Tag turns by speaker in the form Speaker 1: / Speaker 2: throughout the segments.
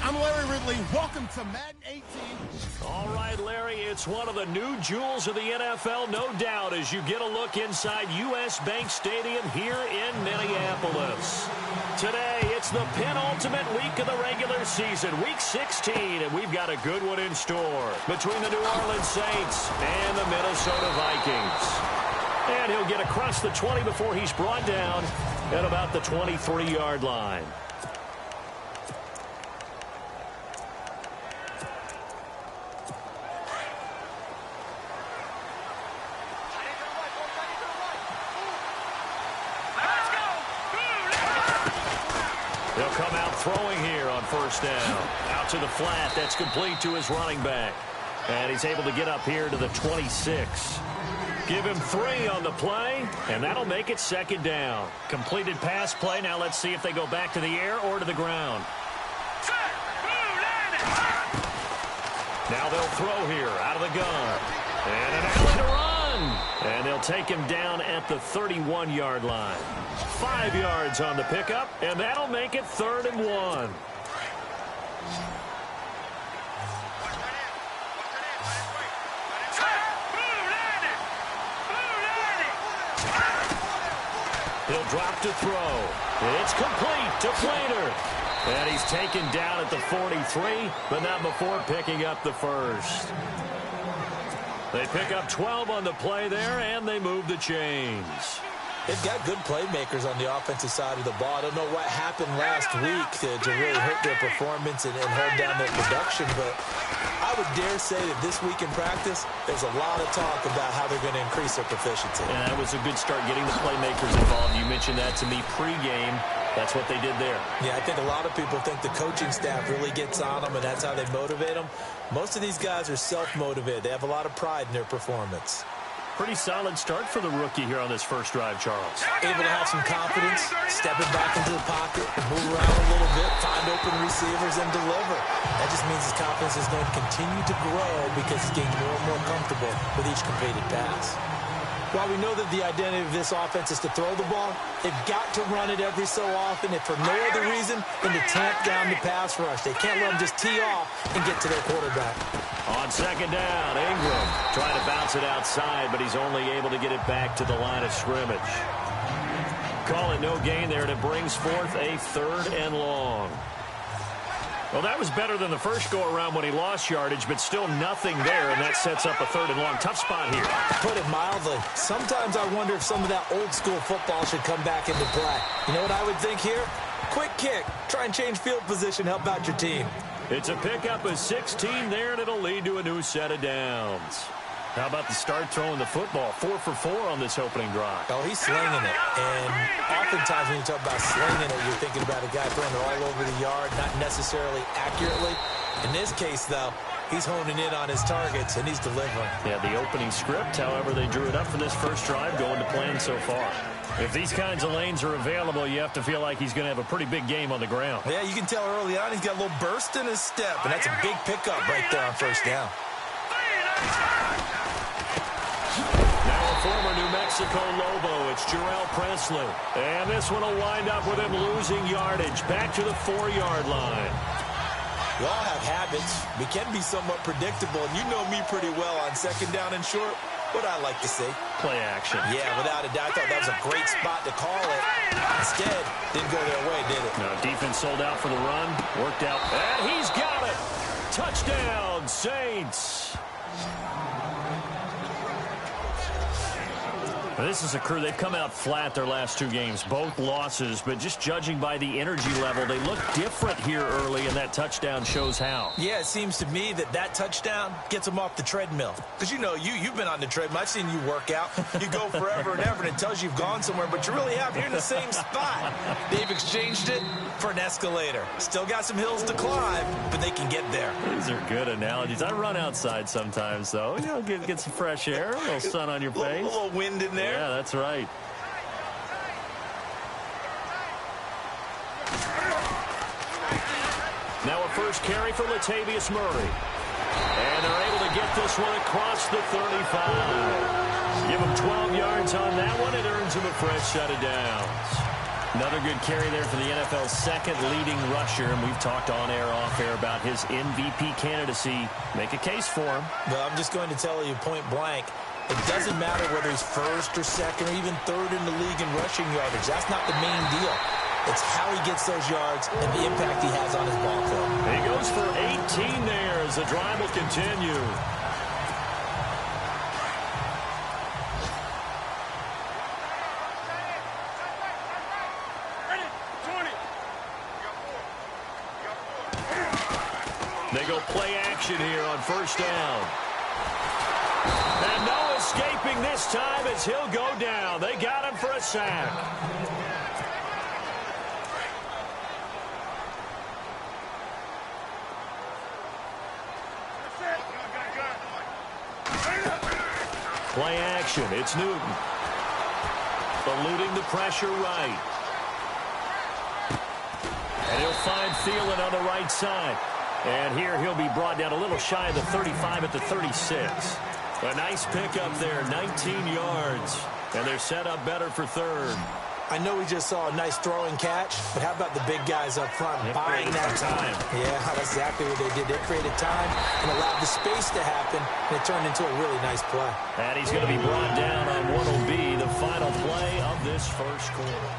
Speaker 1: I'm Larry Ridley. Welcome to Madden 18.
Speaker 2: All right, Larry, it's one of the new jewels of the NFL, no doubt, as you get a look inside U.S. Bank Stadium here in Minneapolis. Today, it's the penultimate week of the regular season, week 16, and we've got a good one in store between the New Orleans Saints and the Minnesota Vikings. And he'll get across the 20 before he's brought down at about the 23-yard line. He'll come out throwing here on first down. Out to the flat. That's complete to his running back. And he's able to get up here to the 26. Give him 3 on the play, and that'll make it second down. Completed pass play. Now let's see if they go back to the air or to the ground. Now they'll throw here out of the gun. And an alley to run. And they'll take him down at the 31-yard line. 5 yards on the pickup, and that'll make it 3rd and 1. He'll drop to throw. It's complete to Flater. And he's taken down at the 43, but not before picking up the first. They pick up 12 on the play there, and they move the chains.
Speaker 3: They've got good playmakers on the offensive side of the ball. I don't know what happened last week to really hurt their performance and hold down their production, but I would dare say that this week in practice, there's a lot of talk about how they're going to increase their proficiency.
Speaker 2: And that was a good start getting the playmakers involved. You mentioned that to me pregame. That's what they did there.
Speaker 3: Yeah, I think a lot of people think the coaching staff really gets on them, and that's how they motivate them. Most of these guys are self-motivated. They have a lot of pride in their performance.
Speaker 2: Pretty solid start for the rookie here on this first drive, Charles.
Speaker 3: Able to have some confidence, stepping back into the pocket, move around a little bit, find open receivers, and deliver. That just means his confidence is going to continue to grow because he's getting more and more comfortable with each completed pass. While we know that the identity of this offense is to throw the ball, they've got to run it every so often, if for no other reason than to tamp down the pass rush. They can't let them just tee off and get to their quarterback.
Speaker 2: On second down, Ingram trying to bounce it outside, but he's only able to get it back to the line of scrimmage. Call it no gain there, and it brings forth a 3rd and long. Well, that was better than the first go-around when he lost yardage, but still nothing there, and that sets up a 3rd and long. Tough spot here.
Speaker 3: Put it mildly. Sometimes I wonder if some of that old-school football should come back into play. You know what I would think here? Quick kick. Try and change field position. Help out your team.
Speaker 2: It's a pickup of 16 there, and it'll lead to a new set of downs. How about the start throwing the football? 4 for 4 on this opening drive.
Speaker 3: Oh, he's slinging it. And oftentimes when you talk about slinging it, you're thinking about a guy throwing it all over the yard, not necessarily accurately. In this case, though, he's honing in on his targets, and he's delivering.
Speaker 2: Yeah, the opening script, however, they drew it up for this first drive, going to plan so far. If these kinds of lanes are available, you have to feel like he's going to have a pretty big game on the ground.
Speaker 3: Yeah, you can tell early on he's got a little burst in his step, and that's a big pickup right there on first down.
Speaker 2: Now a former New Mexico Lobo, it's Jarrell Presley. And this one will wind up with him losing yardage back to the 4-yard line.
Speaker 3: We all have habits. We can be somewhat predictable, and you know me pretty well on second down and short. What I like to see.
Speaker 2: Play action.
Speaker 3: Yeah, without a doubt. I thought that was a great spot to call it. Instead, didn't go their way, did it?
Speaker 2: No, defense sold out for the run. Worked out. And he's got it. Touchdown, Saints. This is a crew. They've come out flat their last 2 games, both losses, but just judging by the energy level, they look different here early, and that touchdown shows how.
Speaker 3: Yeah, it seems to me that touchdown gets them off the treadmill. Because, you know, you've been on the treadmill. I've seen you work out. You go forever and ever, and it tells you you've gone somewhere, but you really have. You're in the same spot. They've exchanged it for an escalator. Still got some hills to climb, but they can get there.
Speaker 2: These are good analogies. I run outside sometimes, though. You know, get some fresh air, a little sun on your face.
Speaker 3: A little wind in there.
Speaker 2: Yeah, that's right. Now a first carry for Latavius Murray. And they're able to get this one across the 35. Give him 12 yards on that one. It earns him a fresh set of downs. Another good carry there for the NFL's second leading rusher. And we've talked on air, off air about his MVP candidacy. Make a case for him.
Speaker 3: Well, I'm just going to tell you point blank. It doesn't matter whether he's first or second or even third in the league in rushing yardage. That's not the main deal. It's how he gets those yards and the impact he has on his ball club.
Speaker 2: He goes for 18 there as the drive will continue. They go play action here on first down. And no escaping this time as he'll go down. They got him for a sack. Play action. It's Newton. Eluding the pressure right. And he'll find Thielen on the right side. And here he'll be brought down a little shy of the 35 at the 36. A nice pickup there, 19 yards. And they're set up better for third.
Speaker 3: I know we just saw a nice throwing catch, but how about the big guys up front buying that time? Yeah, that's exactly what they did. They created time and allowed the space to happen, and it turned into a really nice play.
Speaker 2: And he's going to be brought down on what will be the final play of this first quarter.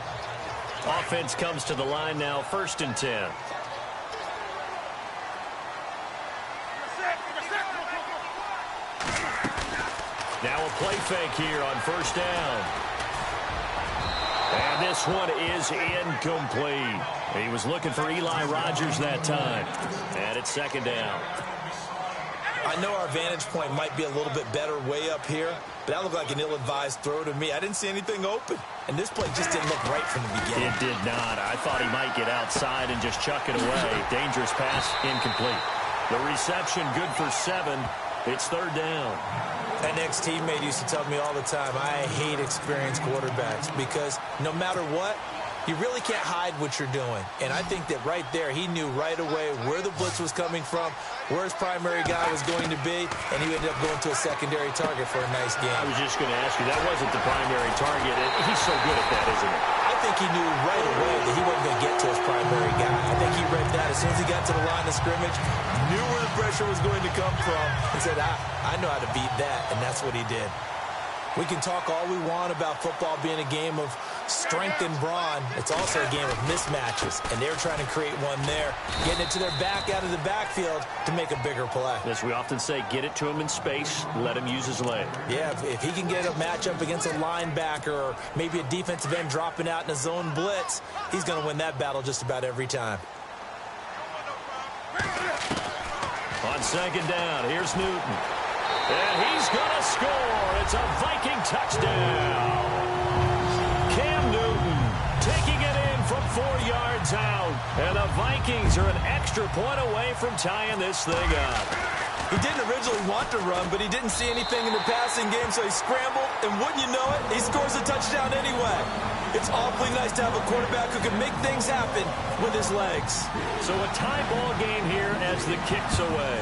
Speaker 2: Offense comes to the line now, 1st and 10. Now a play fake here on first down. And this one is incomplete. He was looking for Eli Rogers that time. And it's 2nd down.
Speaker 3: I know our vantage point might be a little bit better way up here, but that looked like an ill-advised throw to me. I didn't see anything open. And this play just didn't look right from the beginning.
Speaker 2: It did not. I thought he might get outside and just chuck it away. Dangerous pass, incomplete. The reception good for 7. It's 3rd down.
Speaker 3: An ex-teammate used to tell me all the time, I hate experienced quarterbacks because no matter what, you really can't hide what you're doing. And I think that right there, he knew right away where the blitz was coming from, where his primary guy was going to be, and he ended up going to a secondary target for a nice game.
Speaker 2: I was just going to ask you, that wasn't the primary target. He's so good at that, isn't he?
Speaker 3: I think he knew right away that he wasn't going to get to his primary guy. I think he read that as soon as he got to the line of scrimmage, knew where the pressure was going to come from, and said, I know how to beat that, and that's what he did. We can talk all we want about football being a game of strength and brawn. It's also a game of mismatches, and they're trying to create one there, getting it to their back out of the backfield to make a bigger play.
Speaker 2: As we often say, get it to him in space, let him use his leg.
Speaker 3: Yeah, if he can get a matchup against a linebacker or maybe a defensive end dropping out in a zone blitz, he's going to win that battle just about every time.
Speaker 2: On 2nd down, here's Newton. And he's going to score. It's a Viking touchdown. Cam Newton taking it in from 4 yards out. And the Vikings are an extra point away from tying this thing up.
Speaker 3: He didn't originally want to run, but he didn't see anything in the passing game, so he scrambled. And wouldn't you know it, he scores a touchdown anyway. It's awfully nice to have a quarterback who can make things happen with his legs.
Speaker 2: So a tie ball game here as the kick's away.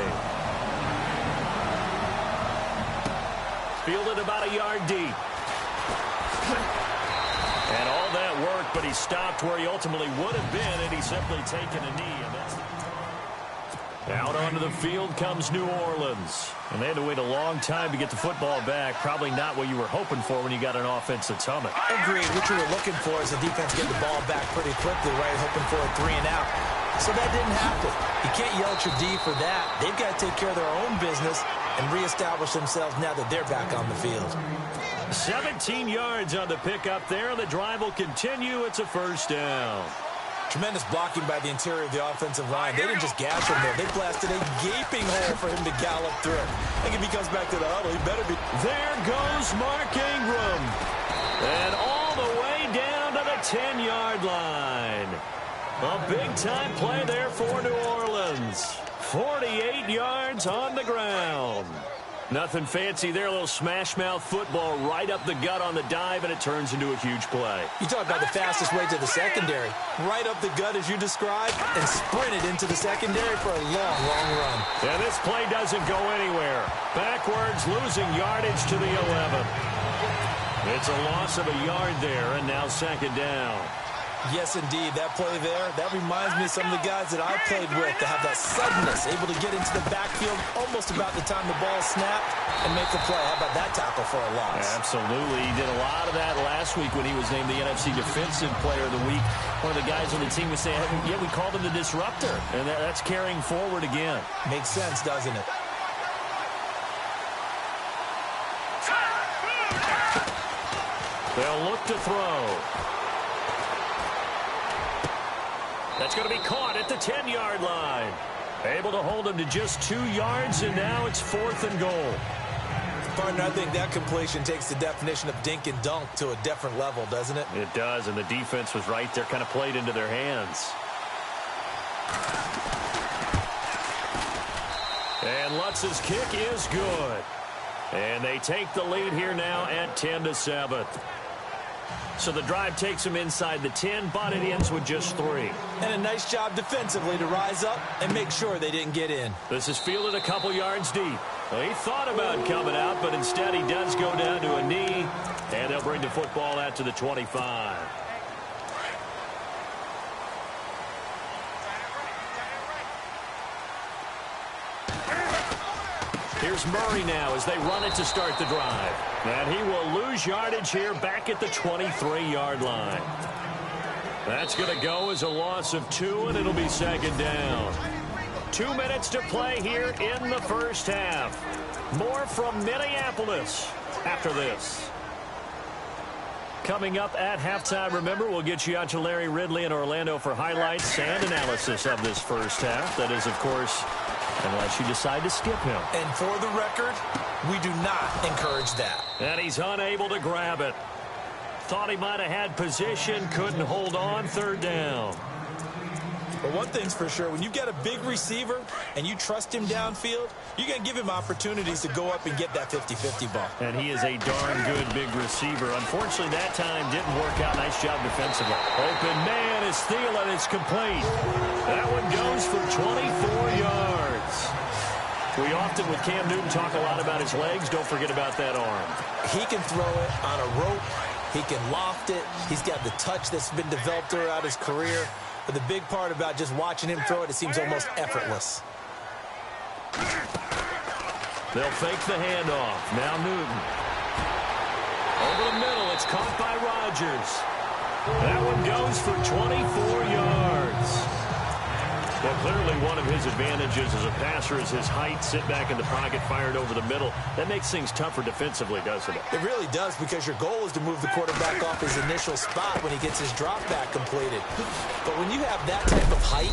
Speaker 2: Fielded about a yard deep. And all that work, but he stopped where he ultimately would have been, and he's simply taken a knee. And that's... Out onto the field comes New Orleans. And they had to wait a long time to get the football back. Probably not what you were hoping for when you got an offense that's humming.
Speaker 3: Agreed. What you were looking for is the defense getting the ball back pretty quickly, right? Hoping for a 3 and out. So that didn't happen. You can't yell at your D for that. They've got to take care of their own business and reestablish themselves now that they're back on the field.
Speaker 2: 17 yards on the pickup there. The drive will continue. It's a first down.
Speaker 3: Tremendous blocking by the interior of the offensive line. They didn't just gash him there. They blasted a gaping hole for him to gallop through. I think if he comes back to the huddle, he better be.
Speaker 2: There goes Mark Ingram. And all the way down to the 10-yard line. A big-time play there for New Orleans. 48 yards on the ground. Nothing fancy there. A little smash-mouth football right up the gut on the dive, and it turns into a huge play.
Speaker 3: You talk about the fastest way to the secondary. Right up the gut, as you described, and sprinted into the secondary for a long, long run.
Speaker 2: And this play doesn't go anywhere. Backwards, losing yardage to the 11. It's a loss of a yard there, and now second down.
Speaker 3: Yes, indeed. That play there, that reminds me of some of the guys that I played with that have that suddenness, able to get into the backfield almost about the time the ball snapped and make a play. How about that tackle for a loss?
Speaker 2: Absolutely. He did a lot of that last week when he was named the NFC Defensive Player of the Week. One of the guys on the team was saying, yeah, we called him the disruptor, and that's carrying forward again.
Speaker 3: Makes sense, doesn't it?
Speaker 2: They'll look to throw. That's going to be caught at the 10-yard line. Able to hold him to just 2 yards, and now it's 4th and goal.
Speaker 3: Partner, I think that completion takes the definition of dink and dunk to a different level, doesn't it?
Speaker 2: It does, and the defense was right there, kind of played into their hands. And Lutz's kick is good. And they take the lead here now at 10-7. So the drive takes them inside the 10, but it ends with just 3.
Speaker 3: And a nice job defensively to rise up and make sure they didn't get in.
Speaker 2: This is fielded a couple yards deep. Well, he thought about coming out, but instead he does go down to a knee, and they'll bring the football out to the 25. Here's Murray now as they run it to start the drive. And he will lose yardage here back at the 23-yard line. That's going to go as a loss of 2, and it'll be second down. 2 minutes to play here in the first half. More from Minneapolis after this. Coming up at halftime, remember, we'll get you out to Larry Ridley in Orlando for highlights and analysis of this first half. That is, of course, unless you decide to skip him.
Speaker 3: And for the record, we do not encourage that.
Speaker 2: And he's unable to grab it. Thought he might have had position, couldn't hold on, 3rd down.
Speaker 3: But one thing's for sure, when you've got a big receiver and you trust him downfield, you're going to give him opportunities to go up and get that 50-50 ball.
Speaker 2: And he is a darn good big receiver. Unfortunately, that time didn't work out. Nice job defensively. Open man is Thielen. It's complete. That one goes for 24 yards. We often, with Cam Newton, talk a lot about his legs. Don't forget about that arm.
Speaker 3: He can throw it on a rope. He can loft it. He's got the touch that's been developed throughout his career. But the big part about just watching him throw it, it seems almost effortless.
Speaker 2: They'll fake the handoff. Now Newton. Over the middle, it's caught by Rodgers. That one goes for 24 yards. Well, clearly one of his advantages as a passer is his height. Sit back in the pocket, fired over the middle. That makes things tougher defensively, doesn't it?
Speaker 3: It really does, because your goal is to move the quarterback off his initial spot when he gets his drop back completed. But when you have that type of height,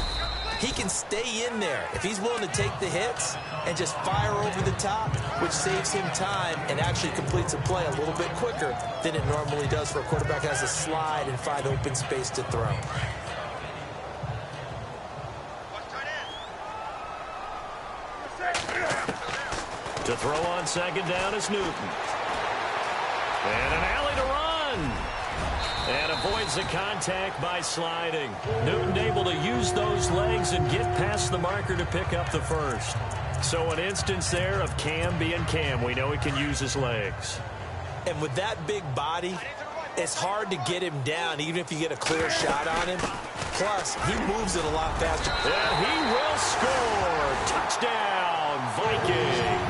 Speaker 3: he can stay in there if he's willing to take the hits and just fire over the top, which saves him time and actually completes a play a little bit quicker than it normally does for a quarterback that has to slide and find open space to throw.
Speaker 2: To throw on second down is Newton. And an alley to run. And avoids the contact by sliding. Newton able to use those legs and get past the marker to pick up the first. So an instance there of Cam being Cam. We know he can use his legs.
Speaker 3: And with that big body, it's hard to get him down, even if you get a clear shot on him. Plus, he moves it a lot faster.
Speaker 2: And he will score. Touchdown, Vikings.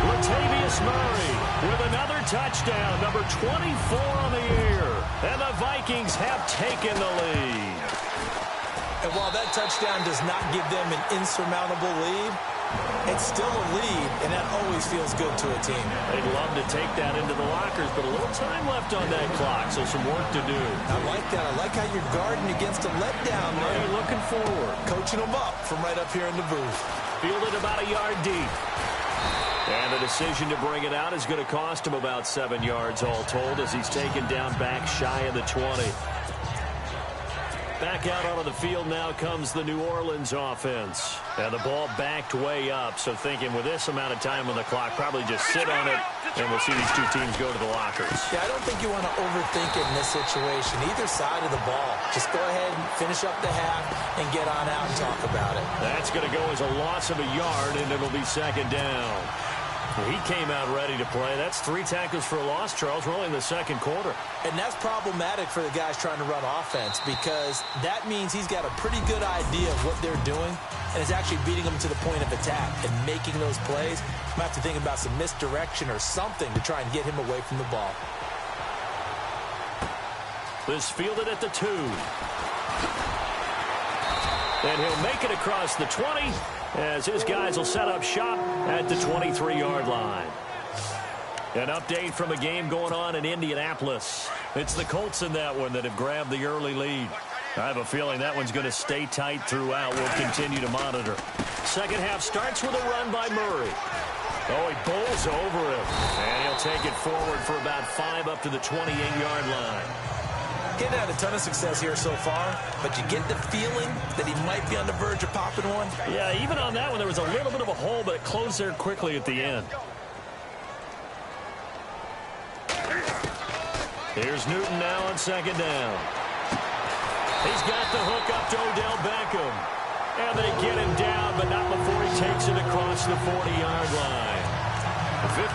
Speaker 2: Latavius Murray with another touchdown, number 24 on the year. And the Vikings have taken the lead.
Speaker 3: And while that touchdown does not give them an insurmountable lead, It's still a lead, and that always feels good to a team.
Speaker 2: They'd love to take that into the lockers, but a little time left on that clock, so some work to do.
Speaker 3: I like that. I like how you're guarding against a letdown there.
Speaker 2: Are you looking forward?
Speaker 3: Coaching them up from right up here in the booth.
Speaker 2: Fielded about a yard deep. And the decision to bring it out is going to cost him about 7 yards all told as he's taken down back shy of the 20. Back out onto the field now comes the New Orleans offense. And the ball backed way up, so thinking with this amount of time on the clock, probably just sit on it, and we'll see these two teams go to the lockers.
Speaker 3: Yeah, I don't think you want to overthink it in this situation, either side of the ball. Just go ahead and finish up the half and get on out and talk about it.
Speaker 2: That's going to go as a loss of a yard, and it'll be second down. He came out ready to play. That's 3 tackles for a loss, Charles. We're only in the second quarter.
Speaker 3: And that's problematic for the guys trying to run offense because that means he's got a pretty good idea of what they're doing and is actually beating them to the point of attack and making those plays. You might have to think about some misdirection or something to try and get him away from the ball.
Speaker 2: This fielded at the 2. And he'll make it across the 20 as his guys will set up shop at the 23-yard line. An update from a game going on in Indianapolis. It's the Colts in that one that have grabbed the early lead. I have a feeling that one's going to stay tight throughout. We'll continue to monitor. Second half starts with a run by Murray. Oh, he bowls over him. And he'll take it forward for about 5 up to the 28-yard line.
Speaker 3: He's had a ton of success here so far, but you get the feeling that he might be on the verge of popping one.
Speaker 2: Yeah, even on that one, there was a little bit of a hole, but it closed there quickly at the end. Here's Newton now on second down. He's got the hook up to Odell Beckham. And they get him down, but not before he takes it across the 40-yard line.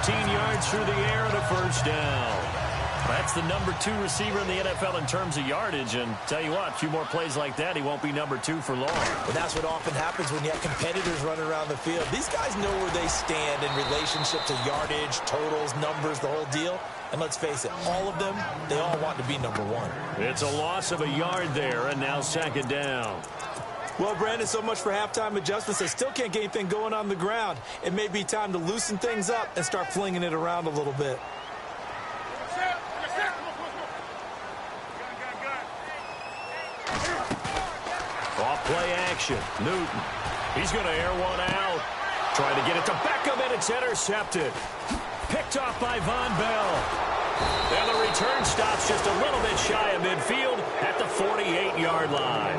Speaker 2: 15 yards through the air and a first down. That's the number 2 receiver in the NFL in terms of yardage. And tell you what, a few more plays like that, he won't be number 2 for long.
Speaker 3: Well, that's what often happens when you have competitors running around the field. These guys know where they stand in relationship to yardage, totals, numbers, the whole deal. And let's face it, all of them, they all want to be number 1.
Speaker 2: It's a loss of a yard there, and now second down.
Speaker 3: Well, Brandon, so much for halftime adjustments. They still can't get anything going on the ground. It may be time to loosen things up and start flinging it around a little bit.
Speaker 2: Play action. Newton. He's going to air one out. Trying to get it to Beckham, and it's intercepted. Picked off by Von Bell. And the return stops just a little bit shy of midfield at the 48-yard line.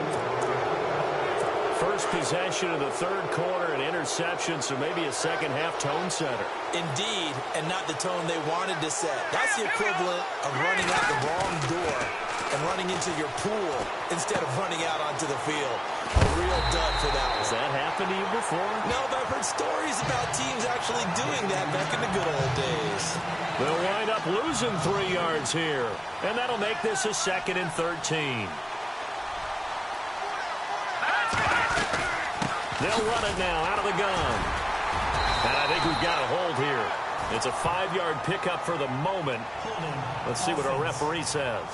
Speaker 2: First possession of the third quarter, an interception, so maybe a second-half tone setter.
Speaker 3: Indeed, and not the tone they wanted to set. That's the equivalent of running out the wrong door and running into your pool instead of running out onto the field. A real dud for that one.
Speaker 2: Has that happened to you before?
Speaker 3: No, but I've heard stories about teams actually doing that back in the good old days.
Speaker 2: They'll wind up losing 3 yards here, and that'll make this a 2nd and 13. They'll run it now out of the gun. And I think we've got a hold here. It's a 5-yard pickup for the moment. Let's see what our referee says.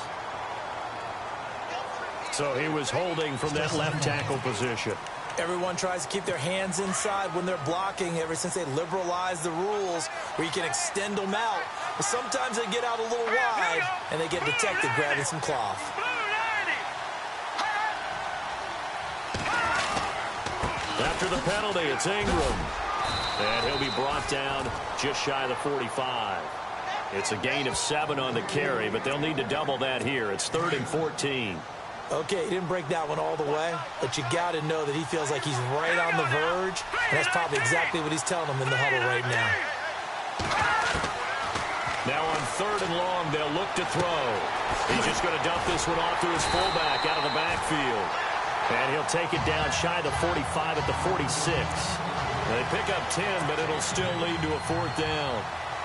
Speaker 2: So he was holding from that left tackle position.
Speaker 3: Everyone tries to keep their hands inside when they're blocking ever since they liberalized the rules where you can extend them out. But sometimes they get out a little wide and they get detected grabbing some cloth.
Speaker 2: After the penalty, it's Ingram. And he'll be brought down just shy of the 45. It's a gain of 7 on the carry, but they'll need to double that here. It's 3rd and 14.
Speaker 3: Okay, he didn't break that one all the way, but you got to know that he feels like he's right on the verge, and that's probably exactly what he's telling them in the huddle right now.
Speaker 2: Now on 3rd and long, they'll look to throw. He's just going to dump this one off to his fullback out of the backfield. And he'll take it down shy of the 45 at the 46. They pick up 10, but it'll still lead to a 4th down.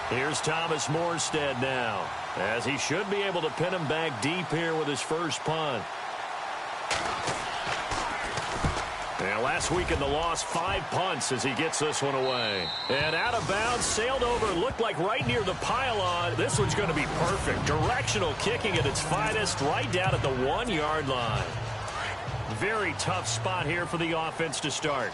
Speaker 2: Here's Thomas Morstead now, as he should be able to pin him back deep here with his first punt. And last week in the loss, 5 punts as he gets this one away. And out of bounds, sailed over, looked like right near the pylon. This one's going to be perfect. Directional kicking at its finest, right down at the 1-yard line. Very tough spot here for the offense to start.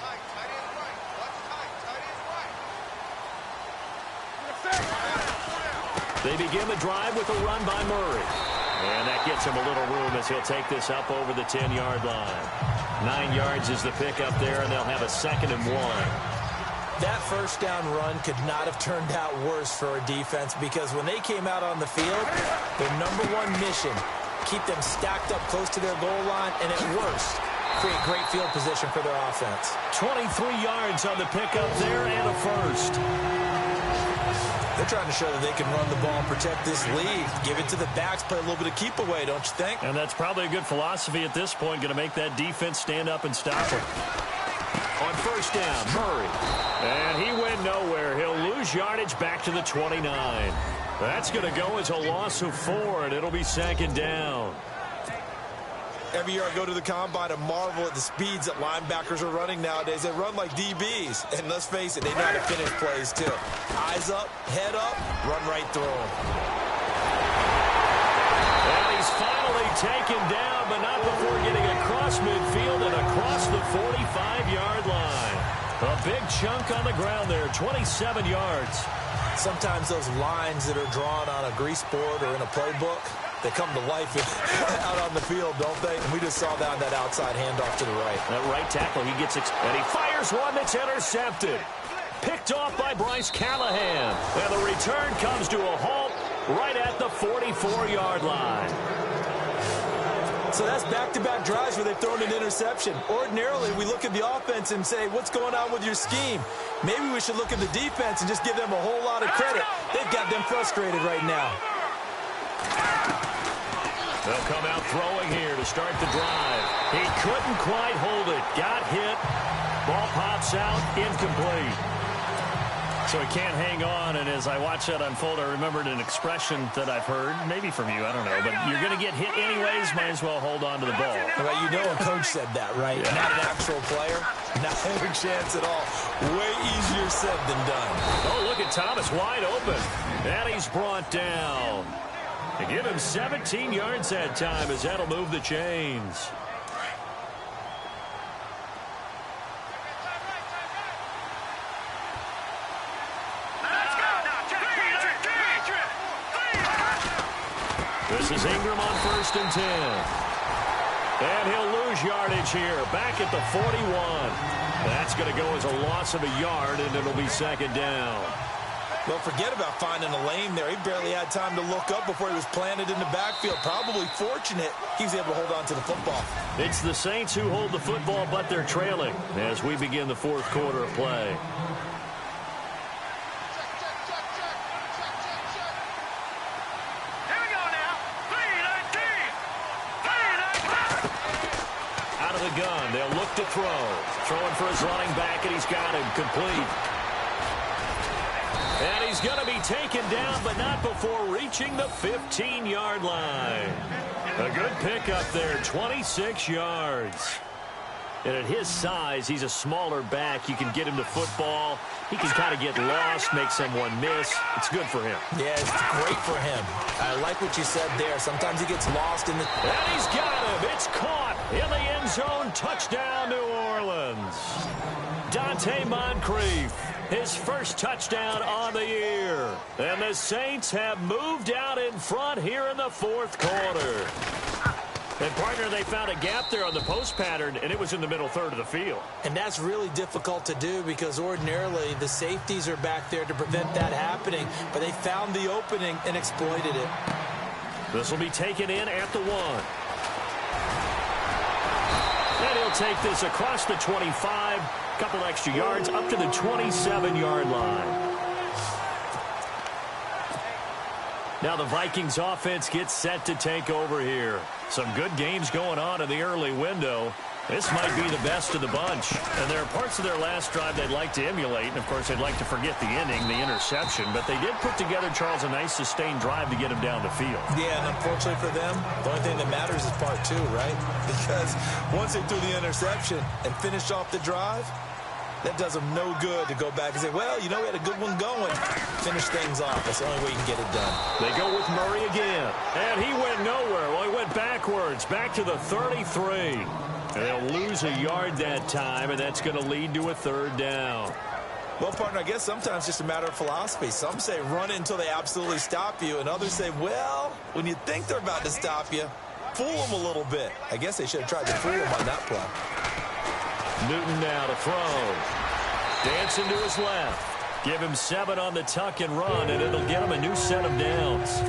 Speaker 2: They begin the drive with a run by Murray. And that gets him a little room as he'll take this up over the 10-yard line. 9 yards is the pickup there, and they'll have a 2nd and 1.
Speaker 3: That first down run could not have turned out worse for a defense, because when they came out on the field, their number one mission, keep them stacked up close to their goal line, and at worst, create great field position for their offense.
Speaker 2: 23 yards on the pickup there and a first.
Speaker 3: They're trying to show that they can run the ball and protect this lead. Give it to the backs, play a little bit of keep away, don't you think?
Speaker 2: And that's probably a good philosophy at this point, going to make that defense stand up and stop it. On first down, Murray. And he went nowhere. He'll lose yardage back to the 29. That's going to go as a loss of 4, and it'll be 2nd down.
Speaker 3: Every year I go to the combine and marvel at the speeds that linebackers are running nowadays. They run like DBs. And let's face it, they know how to finish plays too. Eyes up, head up, run right through them.
Speaker 2: And he's finally taken down, but not before getting across midfield and across the 45-yard line. A big chunk on the ground there, 27 yards.
Speaker 3: Sometimes those lines that are drawn on a grease board or in a playbook, they come to life out on the field, don't they? And we just saw that on that outside handoff to the right.
Speaker 2: That right tackle, he gets and he fires one that's intercepted. Picked off by Bryce Callahan. And the return comes to a halt right at the 44-yard line.
Speaker 3: So that's back-to-back drives where they've thrown an interception. Ordinarily, we look at the offense and say, what's going on with your scheme? Maybe we should look at the defense and just give them a whole lot of credit. They've got them frustrated right now.
Speaker 2: They'll come out throwing here to start the drive. He couldn't quite hold it. Got hit. Ball pops out. Incomplete. So he can't hang on, and as I watch that unfold, I remembered an expression that I've heard, maybe from you, I don't know, but you're going to get hit anyways, might as well hold on to the ball.
Speaker 3: Well, you know a coach said that, right? Yeah. Not an actual player. Not a chance at all. Way easier said than done.
Speaker 2: Oh, look at Thomas wide open. And he's brought down. They give him 17 yards that time as that'll move the chains. This is Ingram on 1st and 10. And he'll lose yardage here, back at the 41. That's going to go as a loss of a yard, and it'll be 2nd down.
Speaker 3: Well, forget about finding a lane there. He barely had time to look up before he was planted in the backfield. Probably fortunate he was able to hold on to the football.
Speaker 2: It's the Saints who hold the football, but they're trailing as we begin the 4th quarter of play. Gun. They'll look to throw. Throwing for his running back, and he's got him complete. And he's going to be taken down, but not before reaching the 15-yard line. A good pickup there, 26 yards. And at his size, he's a smaller back. You can get him to football. He can kind of get lost, make someone miss. It's good for him.
Speaker 3: Yeah, it's great for him. I like what you said there. Sometimes he gets lost in the...
Speaker 2: And he's got him. It's caught in the end zone. Touchdown, New Orleans. Dante Moncrief, his first touchdown on the year. And the Saints have moved out in front here in the 4th quarter. And, partner, they found a gap there on the post pattern, and it was in the middle third of the field.
Speaker 3: And that's really difficult to do because ordinarily the safeties are back there to prevent that happening. But they found the opening and exploited it.
Speaker 2: This will be taken in at the 1. And he'll take this across the 25, a couple extra yards, up to the 27-yard line. Now the Vikings offense gets set to take over here. Some good games going on in the early window. This might be the best of the bunch. And there are parts of their last drive they'd like to emulate. And, of course, they'd like to forget the inning, the interception. But they did put together, Charles, a nice sustained drive to get him down the field.
Speaker 3: Yeah, and unfortunately for them, the only thing that matters is part 2, right? Because once they threw the interception and finished off the drive, that does them no good to go back and say, well, you know, we had a good one going. Finish things off. That's the only way you can get it done.
Speaker 2: They go with Murray again. And he went nowhere. Well, he went backwards, back to the 33. And they'll lose a yard that time, and that's going to lead to a 3rd down.
Speaker 3: Well, partner, I guess sometimes it's just a matter of philosophy. Some say run it until they absolutely stop you, and others say, well, when you think they're about to stop you, fool them a little bit. I guess they should have tried to fool them on that play.
Speaker 2: Newton now to throw. Dancing to his left. Give him 7 on the tuck and run, and it'll get him a new set of downs.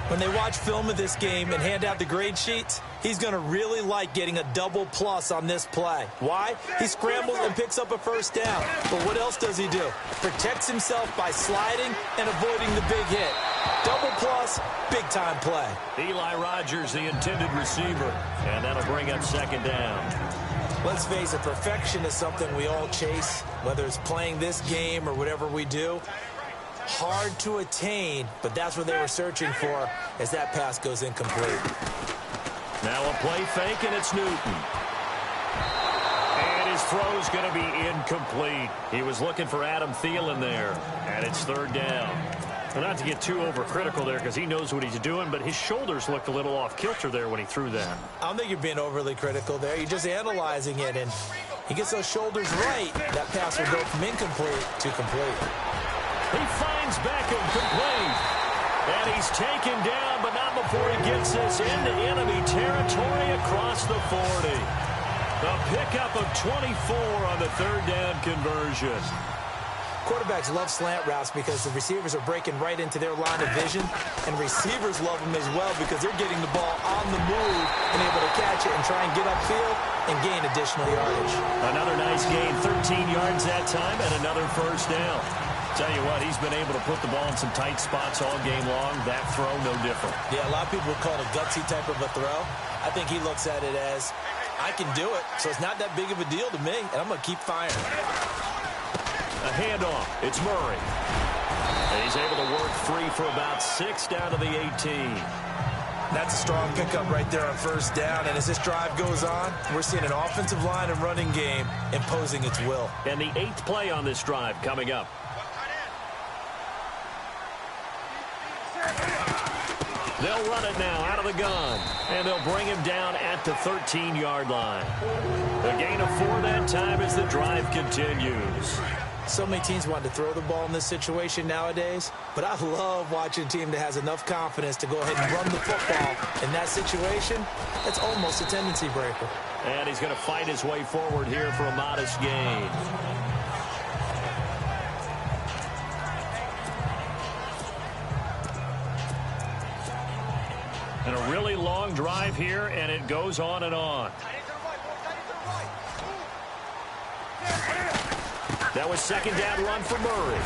Speaker 3: When they watch film of this game and hand out the grade sheets, he's going to really like getting a double plus on this play. Why? He scrambles and picks up a first down. But what else does he do? Protects himself by sliding and avoiding the big hit. Double plus, big-time play.
Speaker 2: Eli Rogers, the intended receiver, and that'll bring up second down.
Speaker 3: Let's face it, perfection is something we all chase, whether it's playing this game or whatever we do. Hard to attain, but that's what they were searching for as that pass goes incomplete.
Speaker 2: Now a play fake, and it's Newton. And his throw's going to be incomplete. He was looking for Adam Thielen there, and it's third down. Well, not to get too overcritical there because he knows what he's doing, but his shoulders looked a little off kilter there when he threw that.
Speaker 3: I don't think you're being overly critical there. You're just analyzing it, and he gets those shoulders right. That pass will go from incomplete to complete.
Speaker 2: He finds Beckham complete. And he's taken down, but not before he gets this into enemy territory across the 40. The pickup of 24 on the third down conversion.
Speaker 3: Quarterbacks love slant routes because the receivers are breaking right into their line of vision, and receivers love them as well because they're getting the ball on the move and able to catch it and try and get upfield and gain additional yardage.
Speaker 2: Another nice gain, 13 yards that time, and another first down. Tell you what, he's been able to put the ball in some tight spots all game long. That throw, no different.
Speaker 3: Yeah, a lot of people would call it a gutsy type of a throw. I think he looks at it as, I can do it, so it's not that big of a deal to me, and I'm going to keep firing.
Speaker 2: A handoff. It's Murray. And he's able to work free for about 6 down to the 18.
Speaker 3: That's a strong pickup right there on first down, and as this drive goes on, we're seeing an offensive line and running game imposing its will.
Speaker 2: And the 8th play on this drive coming up. They'll run it now out of the gun, and they'll bring him down at the 13-yard line. A gain of 4 that time as the drive continues.
Speaker 3: So many teams want to throw the ball in this situation nowadays, but I love watching a team that has enough confidence to go ahead and run the football. In that situation, that's almost a tendency breaker.
Speaker 2: And he's going to fight his way forward here for a modest gain. And a really long drive here, and it goes on and on. That was second down run for Murray.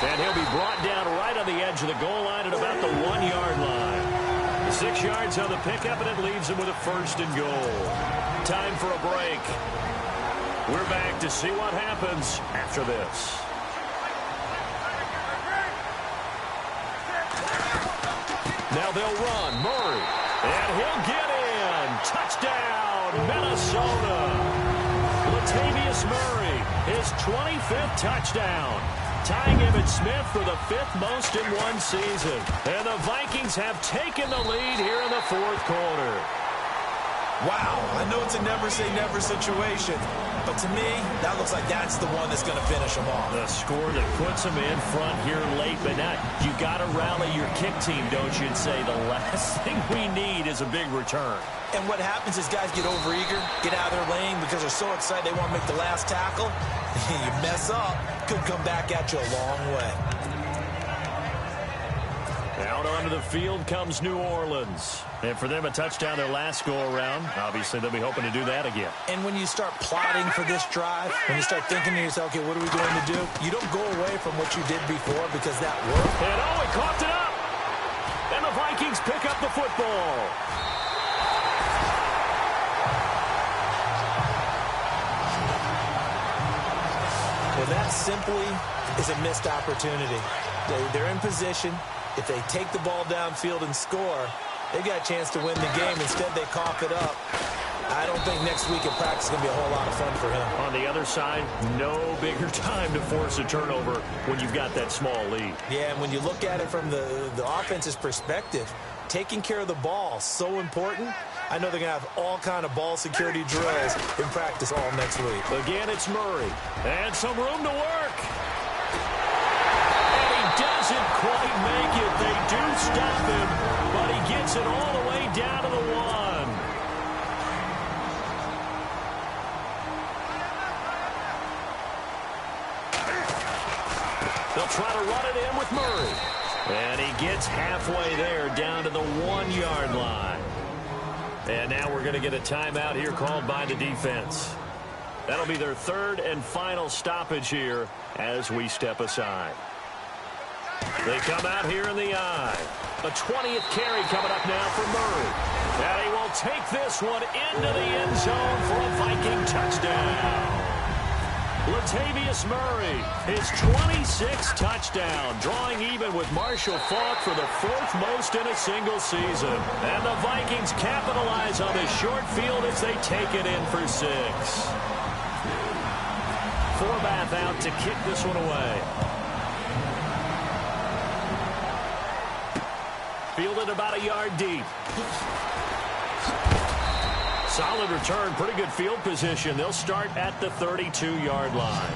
Speaker 2: And he'll be brought down right on the edge of the goal line at about the 1-yard line. 6 yards on the pickup, and it leaves him with a first and goal. Time for a break. We're back to see what happens after this. Now they'll run. Murray. And he'll get in. Touchdown, Minnesota. Latavius Murray, his 25th touchdown. Tying Emmitt Smith for the 5th most in one season. And the Vikings have taken the lead here in the 4th quarter.
Speaker 3: Wow, I know it's a never-say-never situation, but to me, that looks like that's the one that's going to finish them off.
Speaker 2: The score that puts them in front here late, but now you got to rally your kick team, don't you, and say the last thing we need is a big return.
Speaker 3: And what happens is guys get overeager, get out of their lane because they're so excited they want to make the last tackle. You mess up, could come back at you a long way.
Speaker 2: Out onto the field comes New Orleans. And for them, a touchdown their last go-around. Obviously, they'll be hoping to do that again.
Speaker 3: And when you start plotting for this drive, when you start thinking to yourself, okay, what are we going to do? You don't go away from what you did before because that worked.
Speaker 2: And he coughed it up. And the Vikings pick up the football.
Speaker 3: Well, that simply is a missed opportunity. They're in position. If they take the ball downfield and score, they got a chance to win the game. Instead, they cough it up. I don't think next week at practice is going to be a whole lot of fun for him.
Speaker 2: On the other side, no bigger time to force a turnover when you've got that small lead.
Speaker 3: Yeah, and when you look at it from the offense's perspective, taking care of the ball is so important. I know they're going to have all kind of ball security drills in practice all next week.
Speaker 2: Again, it's Murray. And some room to work. stop him, but he gets it all the way down to the 1. They'll try to run it in with Murray. And he gets halfway there, down to the 1-yard line. And now we're going to get a timeout here called by the defense. That'll be their third and final stoppage here as we step aside. They come out here in the I. A 20th carry coming up now for Murray. And he will take this one into the end zone for a Viking touchdown. Latavius Murray, his 26th touchdown, drawing even with Marshall Faulk for the 4th most in a single season. And the Vikings capitalize on this short field as they take it in for 6. Forbath out to kick this one away. Fielded about a yard deep. Solid return, pretty good field position. They'll start at the 32-yard line.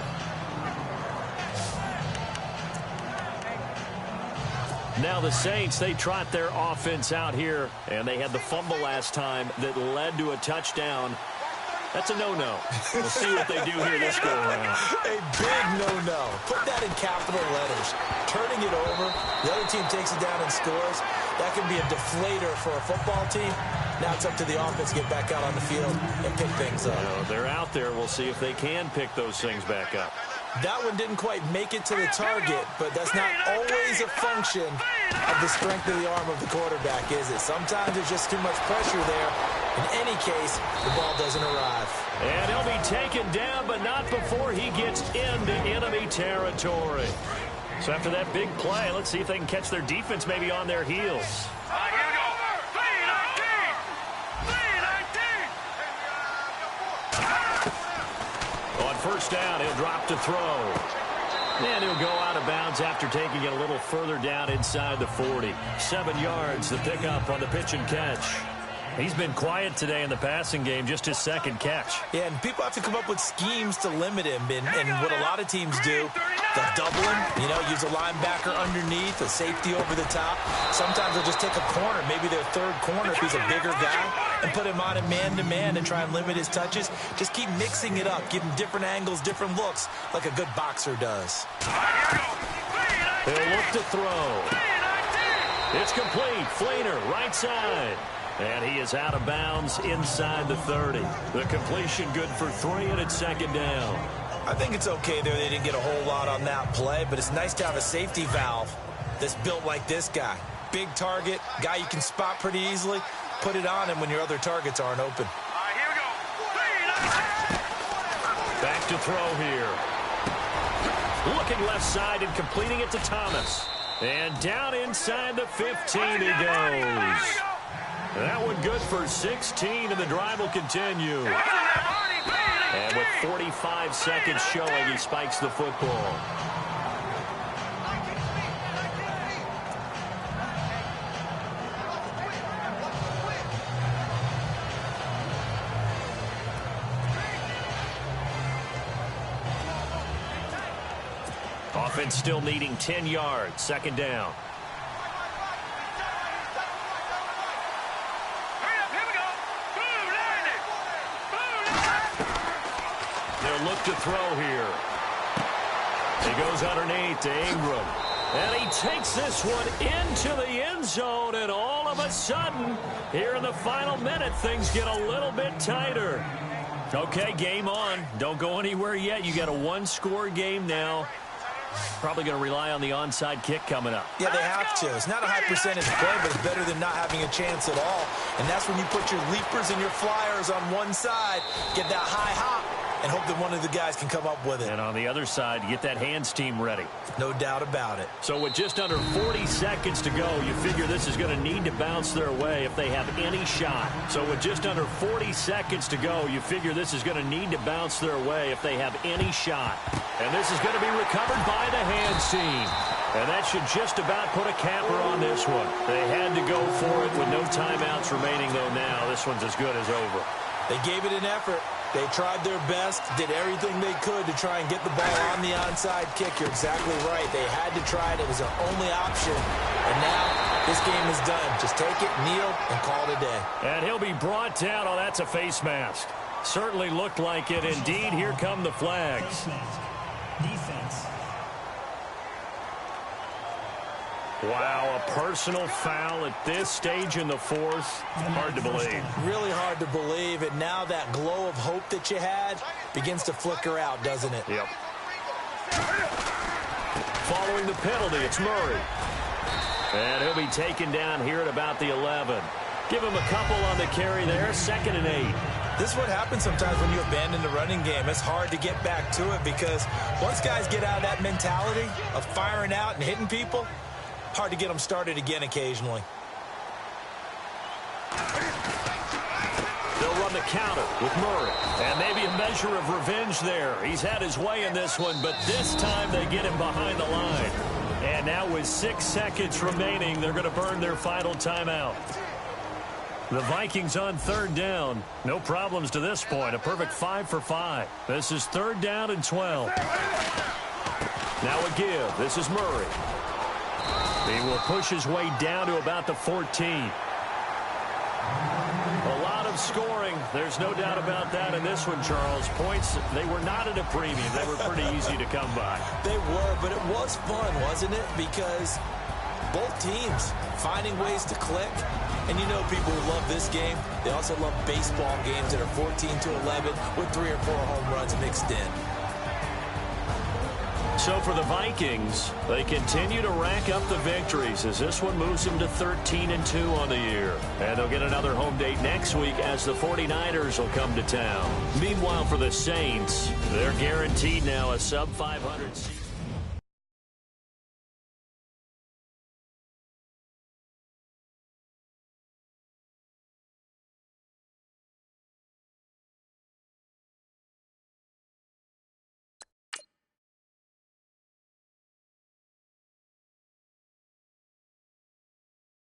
Speaker 2: Now the Saints, they trot their offense out here, and they had the fumble last time that led to a touchdown. That's a no-no. We'll see what they do here this go-around.
Speaker 3: A big no-no. Put that in capital letters. Turning it over, the other team takes it down and scores. That can be a deflator for a football team. Now it's up to the offense to get back out on the field and pick things up.
Speaker 2: They're out there. We'll see if they can pick those things back up.
Speaker 3: That one didn't quite make it to the target, but that's not always a function of the strength of the arm of the quarterback, is it? Sometimes there's just too much pressure there. In any case, the ball doesn't arrive.
Speaker 2: And he'll be taken down, but not before he gets into enemy territory. So after that big play, let's see if they can catch their defense maybe on their heels.
Speaker 4: Here we go.
Speaker 2: On first down, he'll drop to throw. And he'll go out of bounds after taking it a little further down inside the 40. 7 yards, the pickup on the pitch and catch. He's been quiet today in the passing game, just his second catch.
Speaker 3: Yeah, and people have to come up with schemes to limit him. And what a lot of teams do, they'll double him, use a linebacker underneath, a safety over the top. Sometimes they'll just take a corner, maybe their third corner if he's a bigger guy, and put him on a man-to-man and try and limit his touches. Just keep mixing it up, give him different angles, different looks, like a good boxer does.
Speaker 2: He'll look to throw. It's complete. Fleener, right side. And he is out of bounds inside the 30. The completion good for 3, and it's second down.
Speaker 3: I think it's okay there. They didn't get a whole lot on that play, but it's nice to have a safety valve that's built like this guy. Big target, guy you can spot pretty easily. Put it on him when your other targets aren't open.
Speaker 4: Here we go.
Speaker 2: Back to throw here. Looking left side and completing it to Thomas. And down inside the 15 he goes. That one good for 16, and the drive will continue. And with 45 seconds showing, he spikes the football. Offense still needing 10 yards, second down. Look to throw here. He goes underneath to Ingram. And he takes this one into the end zone. And all of a sudden, here in the final minute, things get a little bit tighter. Okay, game on. Don't go anywhere yet. You got a one-score game now. Probably going to rely on the onside kick coming up.
Speaker 3: Yeah, they have to. It's not a high percentage play, but it's better than not having a chance at all. And that's when you put your leapers and your flyers on one side, get that high hop, and hope that one of the guys can come up with it.
Speaker 2: And on the other side, get that hands team ready.
Speaker 3: No doubt about it.
Speaker 2: So with just under 40 seconds to go, you figure this is going to need to bounce their way if they have any shot. So with just under 40 seconds to go, you figure this is going to need to bounce their way if they have any shot. And this is going to be recovered by the hands team. And that should just about put a capper on this one. They had to go for it with no timeouts remaining, though now. This one's as good as over.
Speaker 3: They gave it an effort. They tried their best, did everything they could to try and get the ball on the onside kick. You're exactly right. They had to try it. It was their only option. And now this game is done. Just take it, kneel, and call it a day.
Speaker 2: And he'll be brought down. Oh, that's a face mask. Certainly looked like it. Indeed, here come the flags.
Speaker 5: Defense.
Speaker 2: Wow, a personal foul at this stage in the fourth. Hard to believe.
Speaker 3: Really hard to believe. And now that glow of hope that you had begins to flicker out, doesn't it?
Speaker 2: Yep. Following the penalty, it's Murray. And he'll be taken down here at about the 11. Give him a couple on the carry there. 2nd and 8.
Speaker 3: This is what happens sometimes when you abandon the running game. It's hard to get back to it because once guys get out of that mentality of firing out and hitting people, hard to get them started again occasionally.
Speaker 2: They'll run the counter with Murray. And maybe a measure of revenge there. He's had his way in this one, but this time they get him behind the line. And now with 6 seconds remaining, they're going to burn their final timeout. The Vikings on 3rd down. No problems to this point. A perfect 5 for 5. This is 3rd down and 12. Now a give. This is Murray. He will push his way down to about the 14. A lot of scoring. There's no doubt about that in this one, Charles. Points, they were not at a premium. They were pretty easy to come by.
Speaker 3: They were, but it was fun, wasn't it? Because both teams finding ways to click. And you know people who love this game, they also love baseball games that are 14-11 with 3 or 4 home runs mixed in.
Speaker 2: So for the Vikings, they continue to rack up the victories as this one moves them to 13-2 on the year. And they'll get another home date next week as the 49ers will come to town. Meanwhile, for the Saints, they're guaranteed now a sub-500 season.